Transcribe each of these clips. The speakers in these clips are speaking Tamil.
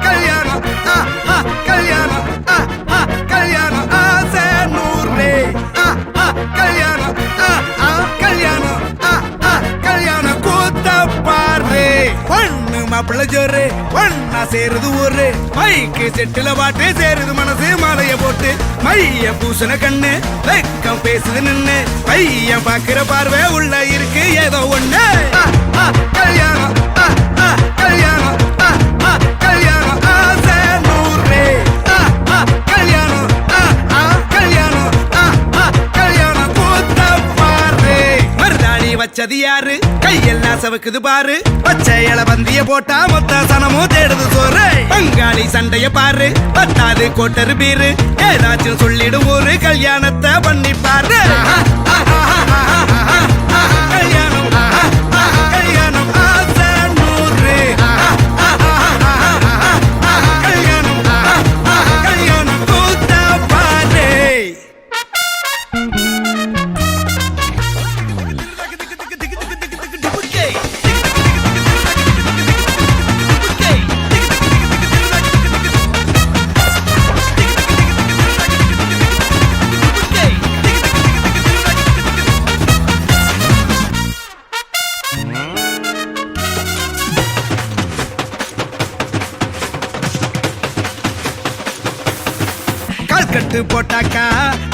கல்யாணம் கல்யாணம் கல்யாணம் ஆசை நூறு கல்யாணம் கல்யாணம் கல்யாணம் கூத்த பாரு பொண்ணு மாப்பிள்ள ஜோரு ஒன்னா சேருது ஊரு மைக்கு செட்டுல பாட்டு சேருது மனசு மாலைய போட்டு மைய பூசண கண்ணு வெக்கம் பேசுது நின்னு பையன் பாக்குற பார்வை உள்ள இருக்கு ஏதோ ஒண்ணு கல்யாணம் கல்யாணம் கல்யாணம் ஆசை நூறு கல்யாணம் கல்யாணம் கல்யாணம் கூத்த பாரு மருதாணி வச்சது யாரு கையெல்லாம் சவுக்குது பாரு பச்சை இல பந்திய போட்டா மொத்த சனமும் தேடுது சோறு பங்காளி சண்டைய பாரு பத்தாது கோட்டரு பீரு ஏதாச்சும் சொல்லிடும் ஒரு கல்யாணத்தை பண்ணி பாரு கல்யாணம் கல்யாணம் ஆசை நூறு கல்யாணம் கல்யாணம் கூத்த பாரு கட்டு போட்டாக்கா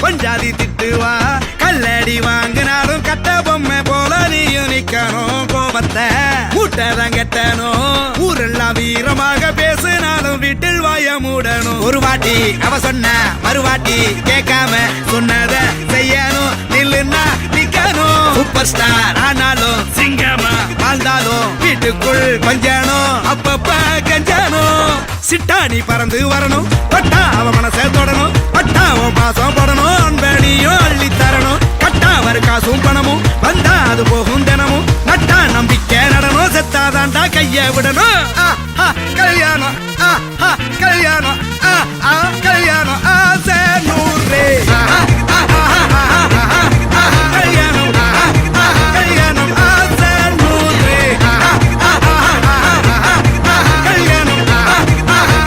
கொஞ்சாதி திட்டுவா கல்லடி வாங்கினாலும் கட்ட பொம்மை போல நீயும் நிக்கணும் கோபத்தை கூட்டதான் கெட்டணும் ஊரெல்லாம் வீரமாக பேசினாலும் வீட்டில் வாய மூடணும் ஒரு வாட்டி அவ சொன்ன மறுவாட்டி கேட்காம சொன்னத செய்யணும் நில்லுன்னா நிக்கணும் சூப்பர் ஸ்டார் ஆனாலும் சிங்கமா வாழ்ந்தாலும் வீட்டுக்குள் கொஞ்சணும் அப்பப்ப கஞ்சணும் சிட்டாணி பறந்து வரணும் பட்டா அவ மனசை தொடணும் பட்டாவும் பாசம் போடணும் அன்படியும் அள்ளி தரணும் கட்டா வரு காசும் பணமும் வந்தா அது போகும் தினமும் நட்டா நம்பிக்கை நடணும் செத்தாதான்டா கைய விடணும் கல்யாணம் கல்யாணம் கல்யாணம் ஆசை நூறு கல்யாணம் கல்யாணம் ஆசை நூறு கல்யாணம்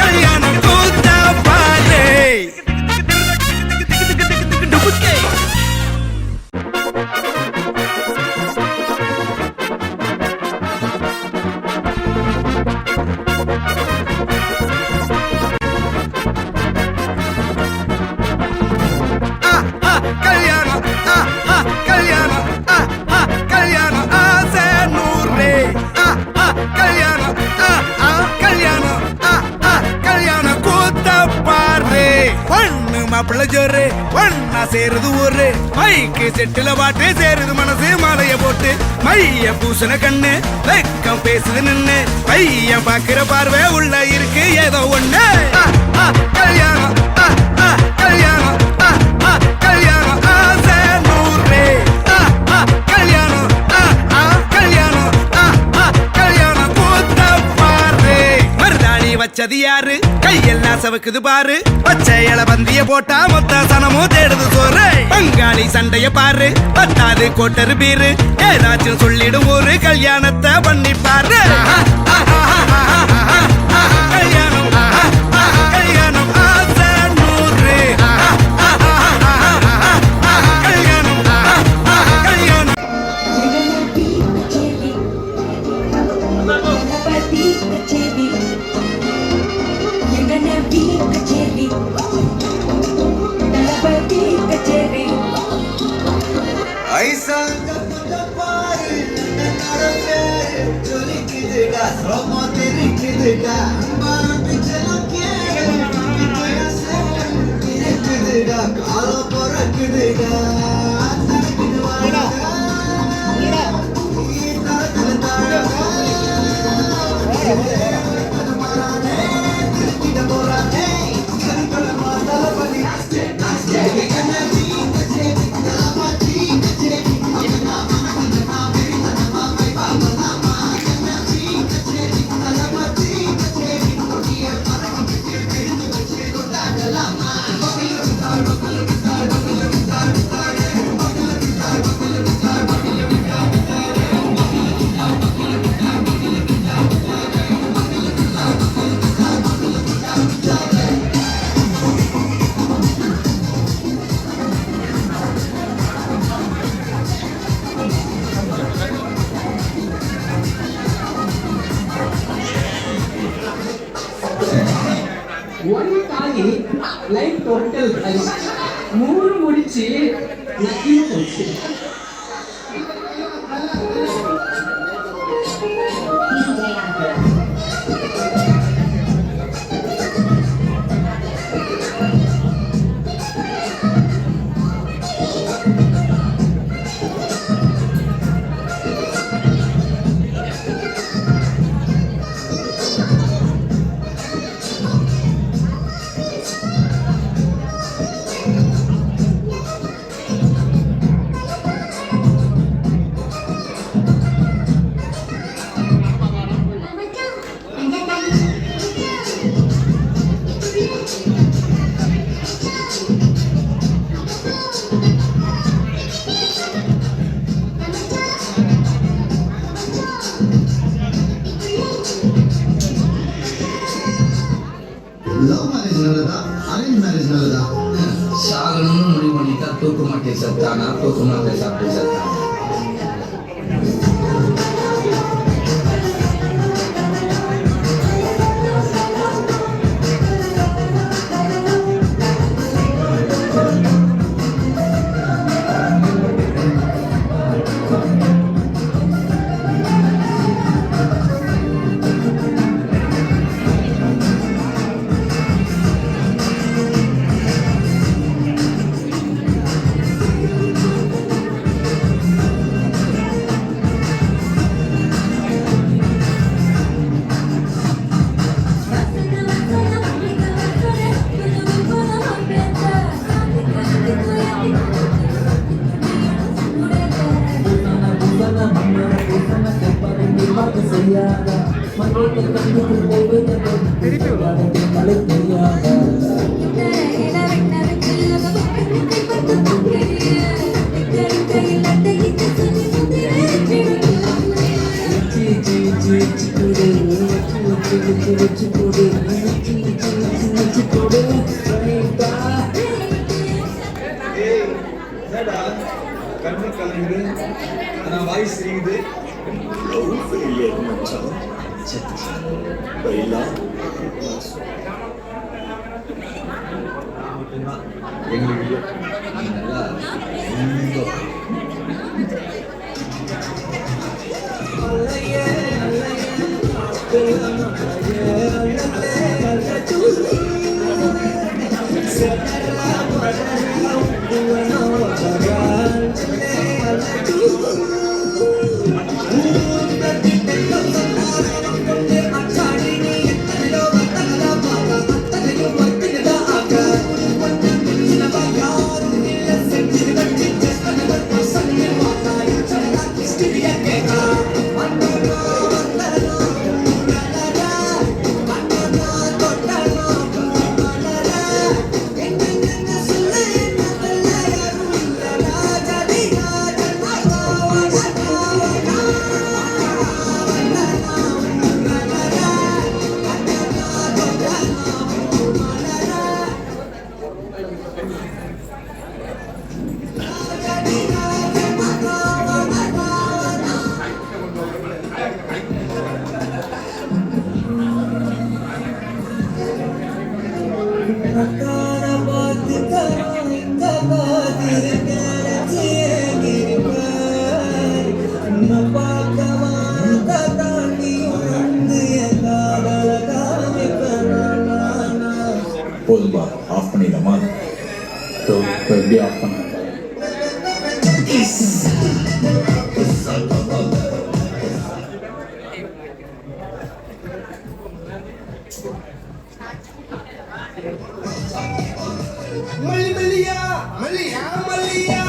கல்யாணம் கூத்த பாரு கல்யாணம் கல்யாணம் கல்யாணம் ஆசை நூறு கல்யாணம் கல்யாணம் கல்யாணம் கூத்த பாரு பொண்ணு மாப்பிள்ள ஜோரு ஒன்னா சேருது ஊரு மைக்கு செட்டுல பாட்டு சேருது மனசு மாலைய போட்டு மைய பூசண கண்ணு வெக்கம் பேசுது நின்னு பையன் பாக்குற பார்வை உள்ள இருக்கு ஏதோ ஒண்ணு கல்யாணம் கல்யாணம் கல்யாணம் ஆசை நூறு கல்யாணம் கல்யாணம் கல்யாணம் கூத்த பாரு மருதாணி வச்சது யாரு கையெல்லாம் சவுக்குது பாரு பச்சை இல பந்திய போட்டா மொத்த சனமும் தேடுது சோறு பங்காளி சண்டைய பாரு பத்தாது கோட்டரு பீரு ஏதாச்சும் சொல்லிடும் ஒரு கல்யாணத்தை பண்ணி பாரு கல்யாணம் கல்யாணம் ஆசை நூறு கல்யாணம் கல்யாணம் லைஃப் டோட்டல் மூணு முடிச்சு லவ் மேரேஜ் நல்லதா அரேஞ்ச் மேரேஜ் நல்லதா சாகணும்னு முடிவு பண்ணிட்டா தூக்கு மாட்டி செத்தானா தூக்கு மாட்டை சாப்பிட்டு செத்தானா கண்ணு கலங்குது ஆனா வாய்ஸ் இருக்குது லவ் ஃபெயிலியர் மச்சான் பைலா மட்டும்தான் எங்களுக்கு நல்லா போதும்பா ஆஃப் பண்ணிடலாமா எப்படி ஆஃப் பண்ண மல்லியா மல்லியா மல்லியா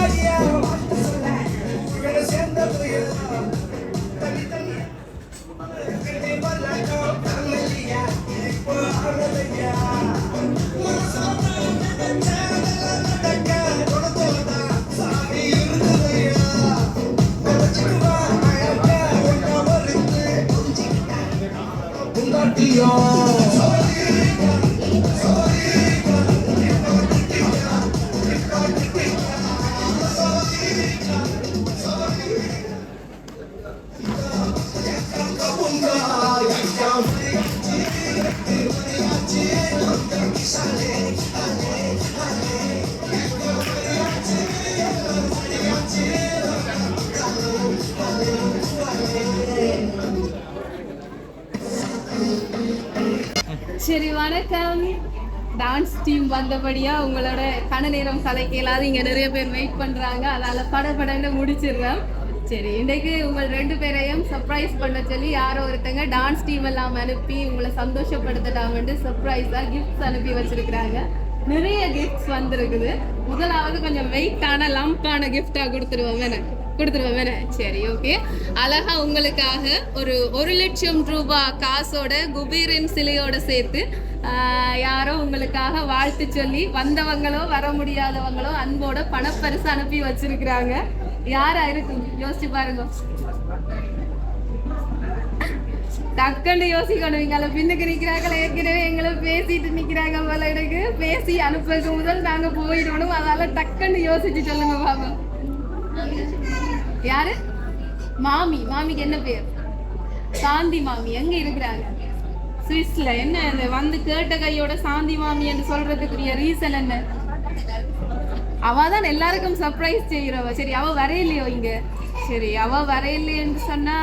Sale, வணக்கம். டான்ஸ் டீம் வந்தபடியா உங்களோட கன நேரம் கலைக்கலாது இங்க நிறைய பேர் வெயிட் பண்றாங்க. அதனால படபடன்னு முடிச்சிடுறேன். சரி, இன்றைக்கு உங்கள் 2 பேரையும் சர்ப்ரைஸ் பண்ண சொல்லி யாரோ ஒருத்தங்க டான்ஸ் டீம் எல்லாம் அனுப்பி உங்களை சந்தோஷப்படுத்திட்டாங்கன்னு சர்ப்ரைஸா கிஃப்ட்ஸ் அனுப்பி வச்சிருக்கிறாங்க. நிறைய கிஃப்ட்ஸ் வந்திருக்குது. முதலாவது கொஞ்சம் வெயிட்டான லம்பான கிஃப்டா கொடுத்துருவோம் வேணே. சரி, ஓகே. அழகா உங்களுக்காக ஒரு 1,00,000 ரூபாய் காசோட குபீரின் சிலையோட சேர்த்து யாரோ உங்களுக்காக வாழ்த்து சொல்லி வந்தவங்களோ வர முடியாதவங்களோ அன்போட பணப்பரிசு அனுப்பி வச்சிருக்கிறாங்க. யாரா இருக்கு யோசிச்சு பாருங்க. டக்குன்னு யோசிக்கணும். இங்கால பின்னுக்கு நிக்கிறாங்கள ஏற்கனவே எங்களை பேசிட்டு நிக்கிறாங்க போல. எனக்கு பேசி அனுப்புறதுக்கு முதல் நாங்க போயிடணும். அதனால டக்குன்னு யோசிச்சு சொல்லுங்க பாபா. யாரு? மாமிக்கு என்ன பேர்? சாந்தி மாமி. எங்க இருக்கிறாங்க? சுவிஸ்ல. என்ன வந்து கேட்ட கையோட சாந்தி மாமி என்று சொல்றதுக்குரிய ரீசன் என்ன? அவதான் எல்லாருக்கும் சர்ப்ரைஸ் செய்யறவ. சரி, அவ வரையிலையோ இங்க? சரி, அவ வரையில்லைன்னு சொன்னா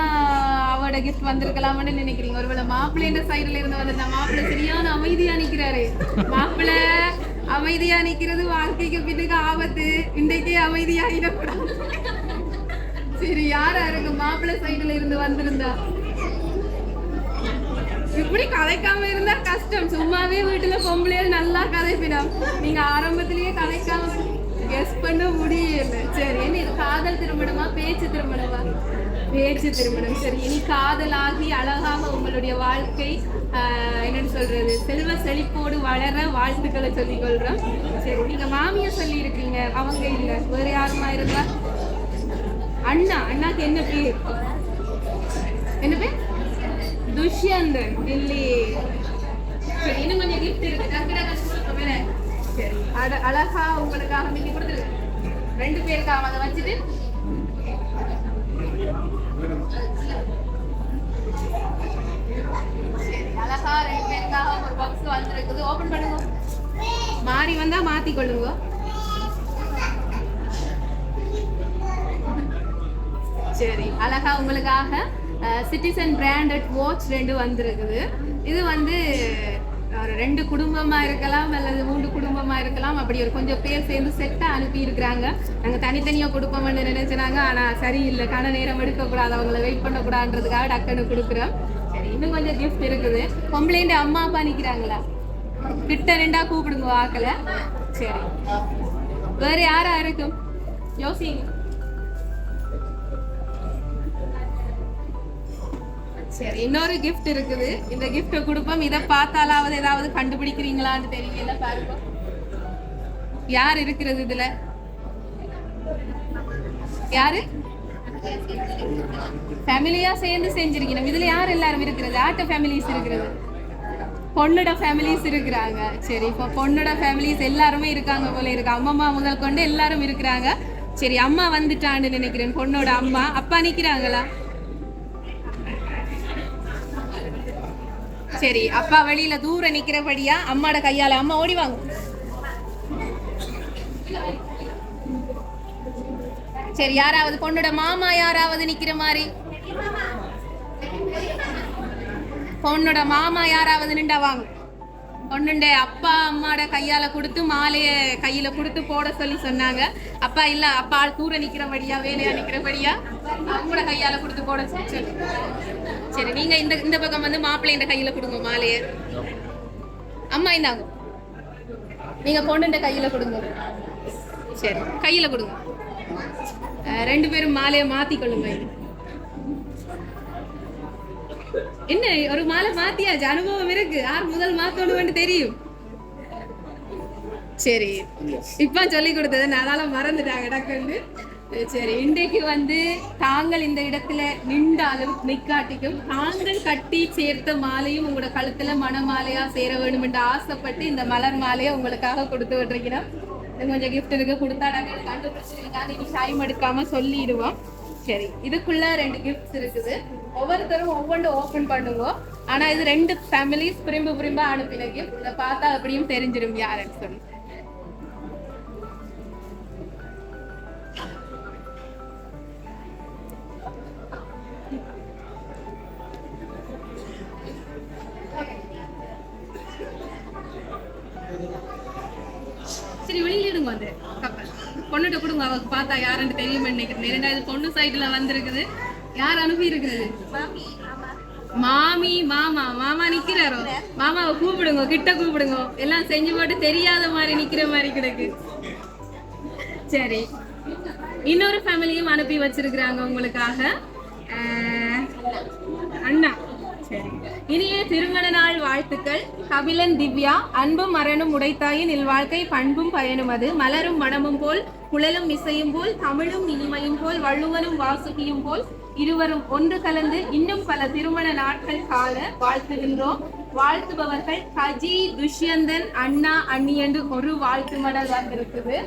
அவட கிஃப்ட் வந்திருக்கலாம்னு நினைக்கிறீங்க? ஒருவேளை மாப்பிள்ளைன்ற சைடுல இருந்து வந்து மாப்பிள்ளை சரியான அமைதியா நிக்கிறாரு. மாப்பிள்ளை அமைதியா நிக்கிறது வாழ்க்கைக்கு பின்னுக்கு ஆபத்து. இன்றைக்கே அமைதியாகிடக்கூடாது. சரி, யாரா இருக்கு மாப்பிள்ளை சைடுல இருந்து வந்திருந்தா? இப்படி கதைக்காம இருந்தா கஷ்டம். சும்மாவே வீட்டுல பொம்பளையால் நல்லா கதைப்பிடும். நீங்க ஆரம்பத்திலேயே கதைக்காம கெஸ் பண்ண முடியல. சரி, இனி காதல் திருமணமா பேச்சு திருமணமா? பேச்சு திருமணம். சரி, இனி காதலாகி அழகாக உங்களுடைய வாழ்க்கை என்னன்னு சொல்றது செல்வ செழிப்போடு வளர வாழ்த்துக்களை சொல்லிக் கொள்றோம். சரி, நீங்க மாமியா சொல்லி இருக்கீங்க. அவங்க இல்ல, வேற யாருமா இருந்தா? அண்ணாக்கு என்ன பேர்? என்ன பேர்? துஷ்யந்தன் இல்லையே. சரி, இன்னும் கொஞ்சம் கிஃப்ட் இருக்கு. சரி, அழகா உங்களுக்காக நீங்க கொடுத்துருங்க. 2 பேருக்காக அதை வச்சுட்டு சரி, அழகா 2 பேருக்காக ஒரு பாக்ஸ் வந்திருக்குது. ஓபன் பண்ணுங்க. மாறி வந்தா மாத்தி கொள்ளுங்க. சரி, அழகா உங்களுக்காக சிட்டிசன் பிராண்டட் வாட்ச் 2 வந்திருக்குது. இது வந்து 2 குடும்பமா இருக்கலாம் அல்லது 3 குடும்பமா இருக்கலாம். அப்படி ஒரு கொஞ்சம் பேர் சேர்ந்து செட்டா அனுப்பி இருக்கிறாங்க. நாங்க தனித்தனியா கொடுப்போம்னு நினைச்சாங்க. ஆனா சரியில்லை, கன நேரம் எடுக்கக்கூடாது, அவங்களை வெயிட் பண்ணக்கூடாதுன்றதுக்காக டக்குன்னு கொடுக்குறோம். சரி, இன்னும் கொஞ்சம் கிஃப்ட் இருக்குது. பொம்பளைண்ட அம்மா அப்பா நிக்கிறாங்களா? கிட்ட 2 கூப்பிடுங்க வாக்கல. சரி, வேற யாரா இருக்கும் யோசிங்க. சரி, இன்னொரு கிஃப்ட் இருக்குது. இந்த கிஃப்ட கொடுப்போம். இதை பார்த்தாலாவது ஏதாவது கண்டுபிடிக்கிறீங்களான்னு தெரியல. பாருங்க யார் இருக்கிறது இதுல. யாரு? ஃபேமிலியா சேர்ந்து செஞ்சிருக்கணும். இதுல யார் எல்லாரும் இருக்கிறது? ஆட்ட ஃபேமிலிஸ் இருக்கிறது, பொண்ணோட ஃபேமிலிஸ் இருக்கிறாங்க. சரி, இப்போ பொண்ணோட ஃபேமிலிஸ் எல்லாருமே இருக்காங்க போல இருக்கு. அம்மம்மா முதல் கொண்டு எல்லாரும் இருக்கிறாங்க. சரி, அம்மா வந்துட்டான்னு நினைக்கிறேன். பொண்ணோட அம்மா. அப்பா நிக்கிறாங்களா? சரி, அப்பா வெளியில தூர நிக்கிறபடியா அம்மாட கையால அம்மா ஓடிவாங்க. சரி, யாராவது பொண்ணோட மாமா யாராவது நிக்கிற மாதிரி? பொண்ணோட மாமா யாராவது நின்றா வாங்க. பொண்ணுண்ட அப்பா அம்மாட கையால கொடுத்து மாலைய கையில கொடுத்து போட சொல்லி சொன்னாங்க. அப்பா இல்ல, அப்பா தூர நிக்கிறபடியா வேலையா நிக்கிறபடியா அவங்களோட கையால கொடுத்து போட சொல்லி. சரி, நீங்க இந்த பக்கம் வந்து மாப்பிள்ளைன்ற கையில கொடுங்க மாலைய. அம்மா இந்தாங்க, நீங்க பொண்ணுண்ட கையில கொடுங்க. சரி, கையில கொடுங்க. 2 பேரும் மாலைய மாத்தி கொள்ளுங்க. என்ன ஒரு மாலை மாத்தியாச்சு, அனுபவம் இருக்கு. யார் முதல் மாத்தணும்னு தெரியும். சரி, இப்ப சொல்லி கொடுத்தது அதனால மறந்துட்டாங்க டக்குன்னு. சரி, இன்றைக்கு வந்து தாங்கள் இந்த இடத்துல நின்றாலும் நிக்காட்டிக்கும் தாங்கள் கட்டி சேர்த்த மாலையும் உங்களோட கழுத்துல மணமாலையா சேர வேண்டும் என்று ஆசைப்பட்டு இந்த மலர் மாலையை உங்களுக்காக கொடுத்து விட்டுருக்கிறோம். கொஞ்சம் கிஃப்ட் இருக்கு, கொடுத்தா நாங்கள் கண்டுபிடிச்சிருக்காங்க. நீங்க டைம் எடுக்காம சொல்லிடுவோம். சரி, இதுக்குள்ள 2 கிஃப்ட்ஸ் இருக்குது. ஒவ்வொருத்தரும் ஒவ்வொன்றும் ஓபன் பண்ணுவோம். ஆனா இது 2 ஃபேமிலிஸ் புரிம்பு அனுப்பின கிஃப்ட். இதை பார்த்தா அப்படியும் தெரிஞ்சிடும் யாருன்னு சொல்லி. காட்டுங்க, அவருக்கு பார்த்தா யாருன்னு தெரியும் நினைக்கிறேன். 2வது பொண்ணு சைடுல வந்திருக்குது. யார் அனுப்பி இருக்கிறது? மாமி. மாமா நிக்கிறாரோ? மாமாவை கூப்பிடுங்க, கிட்ட கூப்பிடுங்க. எல்லாம் செஞ்சு போட்டு தெரியாத மாதிரி நிக்கிற மாதிரி கிடக்கு. சரி, இன்னொரு ஃபேமிலியும் அனுப்பி வச்சிருக்கிறாங்க உங்களுக்காக. அண்ணா. சரி, இனிய திருமண நாள் வாழ்த்துக்கள். கபிலன் திவ்யா. அன்பும் மரணும் உடைத்தாயின் இல்வாழ்க்கை பண்பும் பயனும் அது. மலரும் மனமும் போல் குழலும் இசையும் போல் தமிழும் இனிமையும் போல் வள்ளுவனும் வாசுகியும் போல் இருவரும் ஒன்று கலந்து இன்னும் பல திருமண நாட்கள் காண வாழ்த்துகின்றோம். வாழ்த்துபவர்கள் கஜி, துஷ்யந்தன், அண்ணா, அண்ணி என்று ஒரு வாழ்த்து மடல் வந்திருக்குது.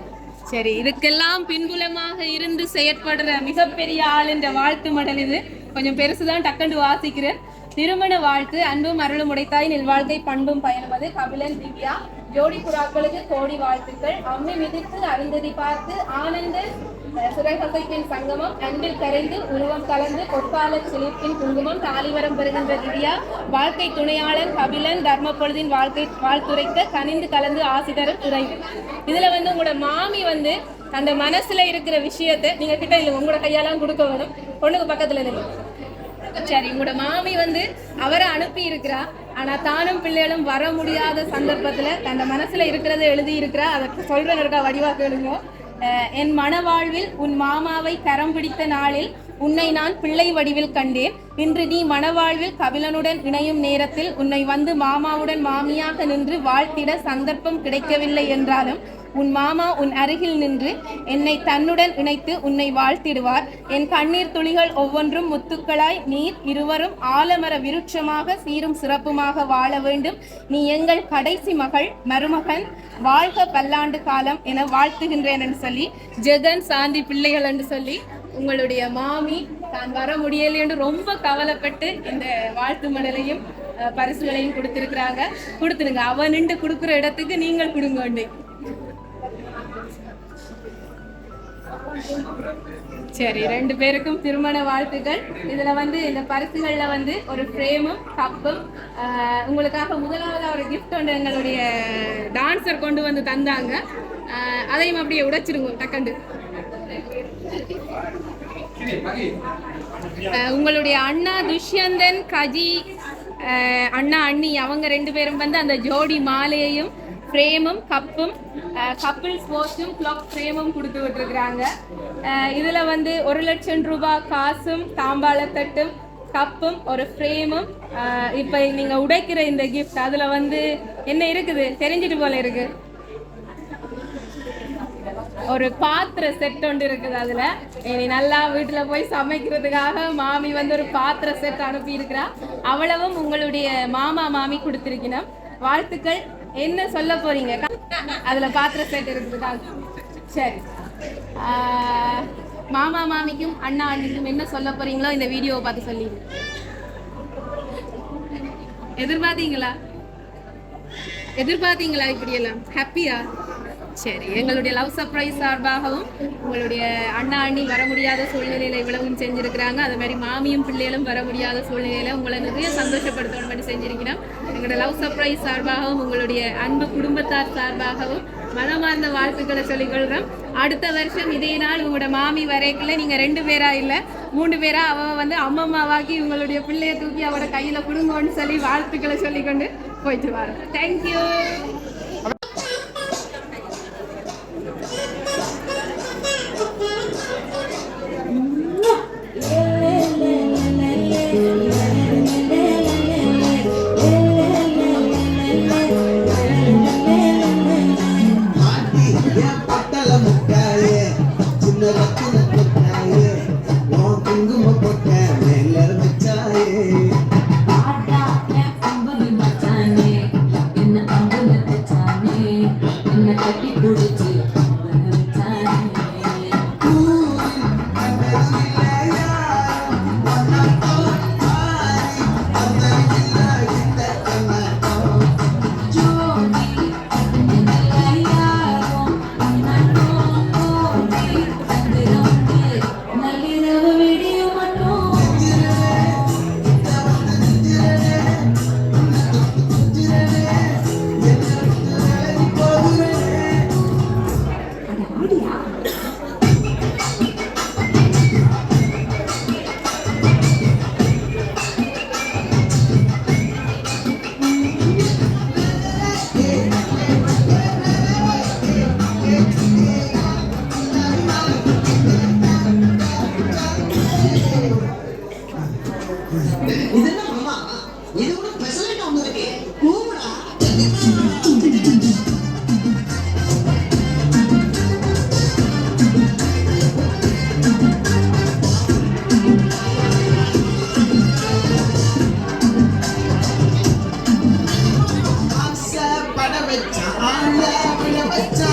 சரி, இதுக்கெல்லாம் பின்புலமாக இருந்து செயற்படுற மிகப்பெரிய ஆள் என்ற வாழ்த்து மடல் இது. கொஞ்சம் பெருசுதான், டக்கண்டு வாசிக்கிறேன். திருமண வாழ்த்து. அன்பும் அருளும் உடைத்தாய் நல்வாழ்க்கை பண்பும் பயணம் அது. கபிலன் திவ்யா. ஜோடி புறாக்களுக்கு கோடி வாழ்த்துக்கள். அம்மி மிதித்து அருந்ததி பார்த்து ஆனந்த சுரகசைப்பின் சங்கமம். அன்பில் கரைந்து உருவம் கலந்து பொற்கால சிலிப்பின் குங்குமம். தாலிவரம் பெறுகின்ற திவ்யா. வாழ்க்கை துணையாளன் கபிலன். தர்ம பொழுதின் வாழ்க்கை வாழ்த்துரைக்க கனிந்து கலந்து ஆசி தரும் துறை. இதுல உங்களோட மாமி அந்த மனசுல இருக்கிற விஷயத்தை நீங்க கிட்ட இல்லை, உங்களோட கையாலாம் கொடுக்க வேணும். பொண்ணுக்கு பக்கத்துல இல்லை. சரி, உங்களோட மாமி அவரை அனுப்பி இருக்கிறா. ஆனா தானும் பிள்ளைகளும் வர முடியாத சந்தர்ப்பத்துல தன் மனசுல இருக்கிறத எழுதி இருக்கிறா. அதை சொல்றதற்கா வடிவா கேளுங்க. என் மனவாழ்வில் உன் மாமாவை கரம் பிடித்த நாளில் உன்னை நான் பிள்ளை வடிவில் கண்டேன். இன்று நீ மனவாழ்வில் கபிலனுடன் இணையும் நேரத்தில் உன்னை மாமாவுடன் மாமியாக நின்று வாழ்த்திட சந்தர்ப்பம் கிடைக்கவில்லை என்றாலும் உன் மாமா உன் அருகில் நின்று என்னை தன்னுடன் இணைத்து உன்னை வாழ்த்திடுவார். என் கண்ணீர் துளிகள் ஒவ்வொன்றும் முத்துக்களாய் நீர் இருவரும் ஆலமர விருட்சமாக சீரும் சிறப்புமாக வாழ வேண்டும். நீ எங்கள் கடைசி மகள், மருமகன், வாழ்க பல்லாண்டு காலம் என வாழ்த்துகின்றேன் என்று சொல்லி ஜெகன் சாந்தி பிள்ளைகள் என்று சொல்லி உங்களுடைய மாமி தான் வர முடியலை என்று ரொம்ப கவலைப்பட்டு இந்த வாழ்த்து மடலையும் பரிசுகளையும் கொடுத்திருக்கிறாங்க. கொடுத்துருங்க. அவன் நின்று கொடுக்குற இடத்துக்கு நீங்கள் கொடுங்க. சரி, 2 பேருக்கும் திருமண வாழ்த்துக்கள். இதுல இந்த பரிசுகள்ல ஒரு ஃப்ரேமும் கப்பும் உங்களுக்காக முதலாவது ஒரு கிஃப்ட் ஒன்று எங்களுடைய டான்சர் கொண்டு தந்தாங்க. அதையும் அப்படியே உடைச்சிருங்க டக்கண்டு. உங்களுடைய அண்ணா துஷ்யந்தன், கஜி, அண்ணா, அண்ணி அவங்க 2 பேரும் அந்த ஜோடி மாலையையும் ஃப்ரேமும் கப்பும் கப்பிள்ஸ் வாட்சும் கிளாக் ஃப்ரேமும் கொடுத்து விட்டுருக்குறாங்க. இதில் 1,00,000 ரூபாய் காசும் தாம்பாளத்தட்டும் கப்பும் ஒரு ஃப்ரேமும். இப்போ நீங்கள் உடைக்கிற இந்த கிஃப்ட் அதில் என்ன இருக்குது தெரிஞ்சிட்டு போல இருக்கு. ஒரு பாத்திர செட் ஒன்று இருக்குது. அதில் இனி நல்லா வீட்டில் போய் சமைக்கிறதுக்காக மாமி ஒரு பாத்திர செட் அனுப்பி இருக்கிறா. அவ்வளவும் உங்களுடைய மாமா மாமி கொடுத்துருக்கணும். வாழ்த்துக்கள். என்ன சொல்ல போறீங்க? அதுல பாத்திர செட் இருக்குதுக்கா. சரி, மாமா மாமிக்கும் அண்ணா அண்ணிக்கும் என்ன சொல்ல போறீங்களோ இந்த வீடியோவை பார்த்து சொல்லி. எதிர்பார்த்தீங்களா இப்படியெல்லாம்? ஹாப்பியா? சரி, எங்களுடைய லவ் சர்ப்ரைஸ் சார்பாகவும் உங்களுடைய அண்ணா அண்ணி வர முடியாத சூழ்நிலையில இவ்வளவும் செஞ்சிருக்கிறாங்க. அது மாதிரி மாமியும் பிள்ளைகளும் வர முடியாத சூழ்நிலையில உங்களை நிறைய சந்தோஷப்படுத்தணும் மாதிரி செஞ்சிருக்கிறோம். எங்களுடைய லவ் சர்ப்ரைஸ் சார்பாகவும் உங்களுடைய அன்பு குடும்பத்தார் சார்பாகவும் மனமார்ந்த வாழ்த்துக்களை சொல்லிக்கொள்கிறோம். அடுத்த வருஷம் இதே நாள் உங்களோட மாமி வரைக்குள்ள நீங்க 2 பேரா இல்ல 3 பேரா அவ அம்மம்மாவாக்கி உங்களுடைய பிள்ளைய தூக்கி அவட கையில குடும்பம்னு சொல்லி வாழ்த்துக்களை சொல்லிக்கொண்டு போயிட்டு வரோம். தேங்க்யூ. என்ன இது என்ன மாமா, இது கூட ஸ்பெஷல் ஒண்ணு இருக்கு, கூவுடா. பட வச்சா ஆள விட வச்சா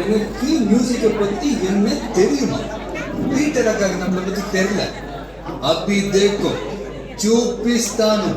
எனக்கு மியூசிக்கை பத்தி என்ன தெரியும், வீட்டரக்காக நம்மளை பத்தி தெரியல. அபி தேக்கோ చూపిస్తాను.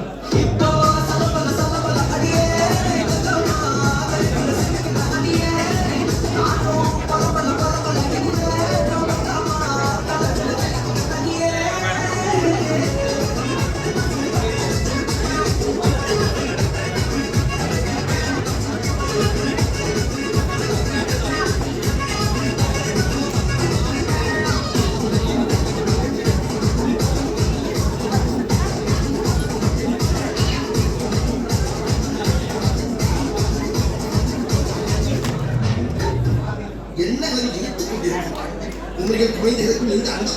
உங்களுக்கு குறைந்ததற்கு இந்த அஞ்சு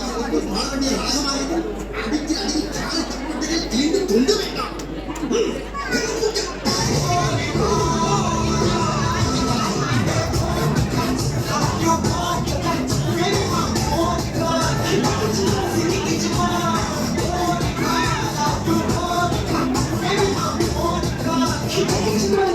மாணவனிய ராகமாக அடித்து அடித்து காலை தப்புகள் தீண்டு தொண்டு வேண்டாம். Come on.